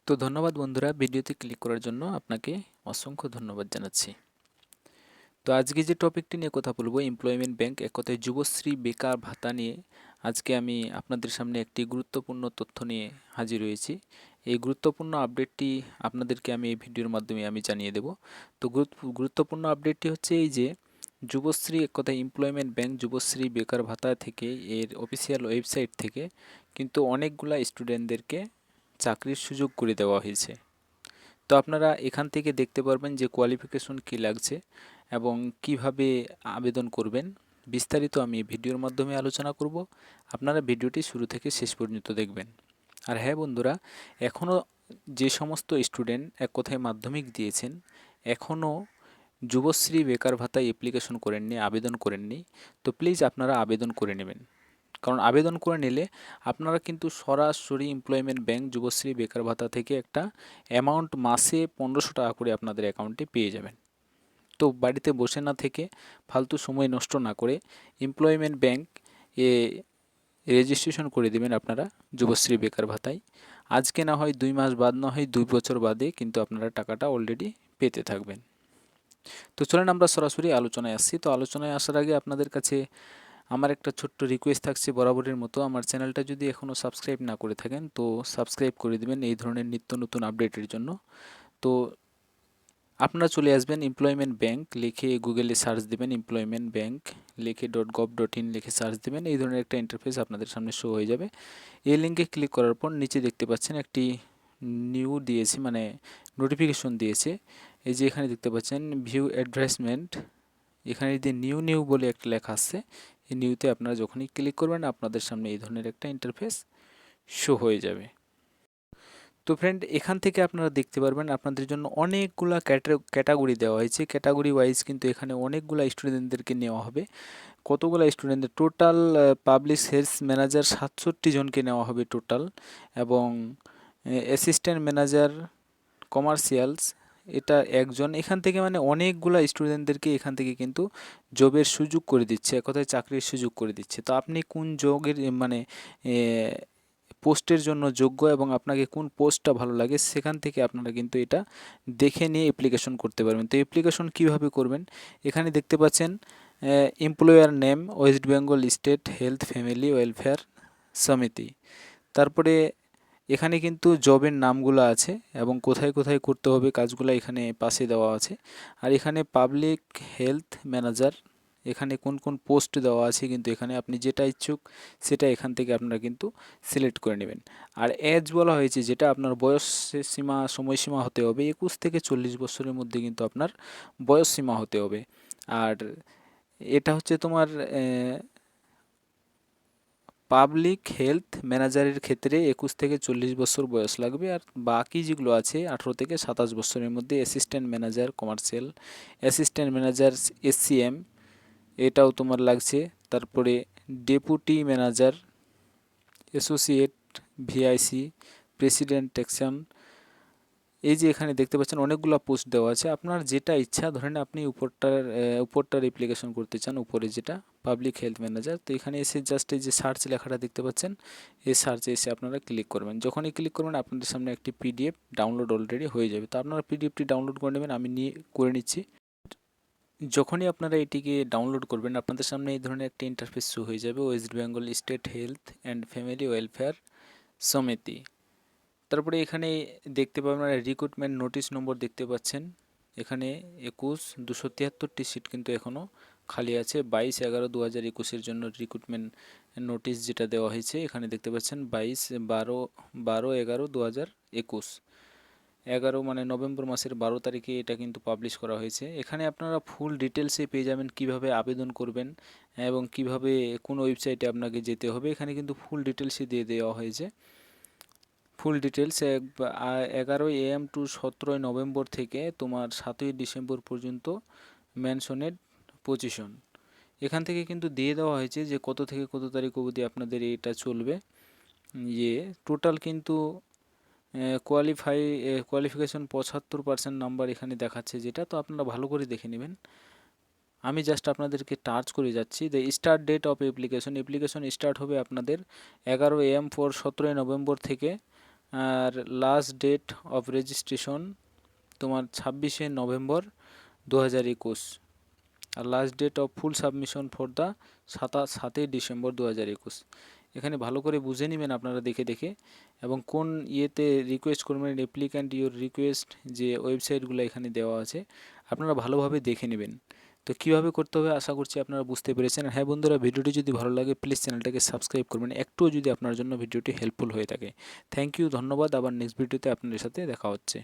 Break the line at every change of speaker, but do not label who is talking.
তো ধন্যবাদ বন্ধুরা, ভিডিওতে ক্লিক করার জন্য আপনাকে অসংখ্য ধন্যবাদ জানাচ্ছি। তো আজকে যে টপিকটি নিয়ে কথা বলবো, এমপ্লয়মেন্ট ব্যাংক, এক কথায় যুবশ্রী বেকার ভাতা নিয়ে আজকে আমি আপনাদের সামনে একটি গুরুত্বপূর্ণ তথ্য নিয়ে হাজির হয়েছি। এই গুরুত্বপূর্ণ আপডেটটি আপনাদেরকে আমি এই ভিডিওর মাধ্যমে আমি জানিয়ে দেব। তো গুরুত্বপূর্ণ আপডেটটি হচ্ছে এই যে যুবশ্রী, এক কথায় এমপ্লয়মেন্ট ব্যাংক যুবশ্রী বেকার ভাতা থেকে, এর অফিসিয়াল ওয়েবসাইট থেকে কিন্তু অনেকগুলা স্টুডেন্টদেরকে চাকরির সুযোগ করে দেওয়া হয়েছে। তো আপনারা এখান থেকে দেখতে পারবেন যে কোয়ালিফিকেশন কী লাগছে এবং কিভাবে আবেদন করবেন। বিস্তারিত আমি ভিডিওর মাধ্যমে আলোচনা করব। আপনারা ভিডিওটি শুরু থেকে শেষ পর্যন্ত দেখবেন। আর হ্যাঁ বন্ধুরা, এখনও যে সমস্ত স্টুডেন্ট এক কথায় মাধ্যমিক দিয়েছেন, এখনও যুবশ্রী বেকার ভাতায় অ্যাপ্লিকেশন করেননি, আবেদন করেননি, তো প্লিজ আপনারা আবেদন করে নেবেন। কারণ আবেদন করে নিলে আপনারা কিন্তু সরাসরি এমপ্লয়মেন্ট ব্যাংক যুবশ্রী বেকার ভাতা থেকে একটা অ্যামাউন্ট মাসে 1500 টাকা করে আপনাদের অ্যাকাউন্টে পেয়ে যাবেন। তো বাড়িতে বসে না থেকে, ফালতু সময় নষ্ট না করে এমপ্লয়মেন্ট ব্যাংক এ রেজিস্ট্রেশন করে দেবেন আপনারা যুবশ্রী বেকার ভাতায়। আজকে না হয় 2 মাস বাদ, না হয় 2 বছর বাদে কিন্তু আপনারা টাকাটা অলরেডি পেতে থাকবেন। তো চলেন আমরা সরাসরি আলোচনায় আসছি। তো আলোচনায় আসার আগে আপনাদের কাছে আমার একটা ছোট্ট রিকোয়েস্ট থাকছে বরাবরের মতো, আমার চ্যানেলটা যদি এখনও সাবস্ক্রাইব না করে থাকেন তো সাবস্ক্রাইব করে দিবেন এই ধরনের নিত্য নতুন আপডেটের জন্য। তো আপনারা চলে আসবেন এমপ্লয়মেন্ট ব্যাংক লিখে গুগলে সার্চ দিবেন, এমপ্লয়মেন্ট ব্যাংক লিখে .gov.in লিখে সার্চ দিবেন। এই ধরনের একটা ইন্টারফেস আপনাদের সামনে শো হয়ে যাবে। এই লিঙ্কে ক্লিক করার পর নিচে দেখতে পাচ্ছেন একটি নিউ দিয়েছে, মানে নোটিফিকেশন দিয়েছে। এই যে এখানে দেখতে পাচ্ছেন ভিউ অ্যাডভার্টাইজমেন্ট, এখানে যদি নিউ নিউ বলে একটা লেখা আছে, এই নিউতে আপনারা যখনই ক্লিক করবেন আপনাদের সামনে এই ধরনের একটা ইন্টারফেস শো হয়ে যাবে। তো ফ্রেন্ড, এখান থেকে আপনারা দেখতে পারবেন আপনাদের জন্য অনেকগুলা ক্যাটাগরি দেওয়া হয়েছে। ক্যাটাগরি ওয়াইজ কিন্তু এখানে অনেকগুলা স্টুডেন্টদেরকে নেওয়া হবে। কতগুলো স্টুডেন্টদের টোটাল, পাবলিক সেলস ম্যানেজার 67 জনকে নেওয়া হবে টোটাল, এবং অ্যাসিস্ট্যান্ট ম্যানেজার কমার্শিয়ালস এটা একজন। এখান থেকে মানে অনেকগুলা স্টুডেন্টদেরকে এখান থেকে কিন্তু জবের সুযোগ করে দিচ্ছে, এক কথায় চাকরির সুযোগ করে দিচ্ছে। তো আপনি কোন জবের মানে পোস্টের জন্য যোগ্য এবং আপনাকে কোন পোস্টটা ভালো লাগে সেখান থেকে আপনারা কিন্তু এটা দেখে নিয়ে অ্যাপ্লিকেশন করতে পারবেন। তো অ্যাপ্লিকেশন কীভাবে করবেন, এখানে দেখতে পাচ্ছেন employer name West Bengal state health family welfare সমিতি। তারপরে এখানে কিন্তু জবের নামগুলো আছে এবং কোথায় কোথায় করতে হবে কাজগুলো এখানে পাশে দেওয়া আছে। আর এখানে পাবলিক হেলথ ম্যানেজার, এখানে কোন কোন পোস্ট দেওয়া আছে কিন্তু এখানে আপনি যেটা ইচ্ছুক সেটা এখান থেকে আপনারা কিন্তু সিলেক্ট করে নেবেন। আর এজ বলা হয়েছে যেটা আপনার বয়স সীমা, সময়সীমা হতে হবে 21 থেকে 40 বছরের মধ্যে কিন্তু আপনার বয়স সীমা হতে হবে। আর এটা হচ্ছে তোমার পাবলিক হেলথ ম্যানেজারের ক্ষেত্রে 21 থেকে 40 বছর বয়স লাগবে। আর বাকি যেগুলো আছে 18 থেকে 27 বছরের মধ্যে। Assistant manager commercial, assistant manager SCM এটাও তোমার লাগছে। তারপরে deputy manager, associate VIC, president টেকশন। এই যে এখানে দেখতে পাচ্ছেন অনেকগুলো পোস্ট দেওয়া আছে, আপনার যেটা ইচ্ছা, ধরেন আপনি উপরটার অ্যাপ্লিকেশন করতে চান, উপরে যেটা পাবলিক হেলথ ম্যানেজার। তো এখানে এসে জাস্ট এই যে সার্চ লেখাটা দেখতে পাচ্ছেন, এই সার্চে এসে আপনারা ক্লিক করবেন। যখনই ক্লিক করবেন আপনাদের সামনে একটি পিডিএফ ডাউনলোড অলরেডি হয়ে যাবে। তো আপনারা পিডিএফটি ডাউনলোড করে নেবেন, আমি করে নিচ্ছি। যখনই আপনারা এটিকে ডাউনলোড করবেন আপনাদের সামনে এই ধরনের একটি ইন্টারফেস শো হয়ে যাবে, West Bengal state health and family welfare সমিতি। তারপরে এখানে দেখতে পাবেন রিক্রুটমেন্ট নোটিশ নম্বর দেখতে পাচ্ছেন, এখানে 27273টি সিট কিন্তু এখনও খালি আছে। 22/11/2021 জন্য রিক্রুটমেন্ট নোটিশ যেটা দেওয়া হয়েছে এখানে দেখতে পাচ্ছেন 12/11/2021, 11 মানে নভেম্বর মাসের 12 তারিখে এটা কিন্তু পাবলিশ করা হয়েছে। এখানে আপনারা ফুল ডিটেলসে পেয়ে যাবেন কিভাবে আবেদন করবেন এবং কিভাবে কোন ওয়েবসাইটে আপনাকে যেতে হবে, এখানে কিন্তু ফুল ডিটেলসই দিয়ে দেওয়া হয়েছে। Full details 11 AM to 17 November থেকে তোমার 7 ডিসেম্বর পর্যন্ত মেনশনের পজিশন এখান থেকে কিন্তু দিয়ে দেওয়া হয়েছে যে কত থেকে কত তারিখ অবধি আপনাদের এটা চলবে। টোটাল কিন্তু কোয়ালিফিকেশন 75% নাম্বার এখানে দেখাচ্ছে যেটা, তো আপনারা ভালো করে দেখে নেবেন। আমি জাস্ট আপনাদেরকে টাচ করে যাচ্ছি। The start date of application start হবে আপনাদের 11 AM ফর 17 নভেম্বর থেকে আর লাস্ট ডেট অফ রেজিস্ট্রেশন তোমার 26শে নভেম্বর 2021। আর last date of full submission for the 7ই ডিসেম্বর 2021। এখানে ভালো করে বুঝে নেবেন আপনারা দেখে দেখে, এবং কোন ইয়েতে রিকোয়েস্ট করবেন অ্যাপ্লিক্যান্ট ইউর রিকোয়েস্ট, যে ওয়েবসাইটগুলো এখানে দেওয়া আছে আপনারা ভালোভাবে দেখে নেবেন। তো কীভাবে করতে হবে আশা করছি আপনারা বুঝতে পেরেছেন। হ্যাঁ বন্ধুরা, ভিডিওটি যদি ভালো লাগে প্লিজ চ্যানেলটাকে সাবস্ক্রাইব করবেন, একটুও যদি আপনার জন্য ভিডিওটি হেল্পফুল হয়ে থাকে। থ্যাংক ইউ, ধন্যবাদ। আবার নেক্সট ভিডিওতে আপনাদের সাথে দেখা হচ্ছে।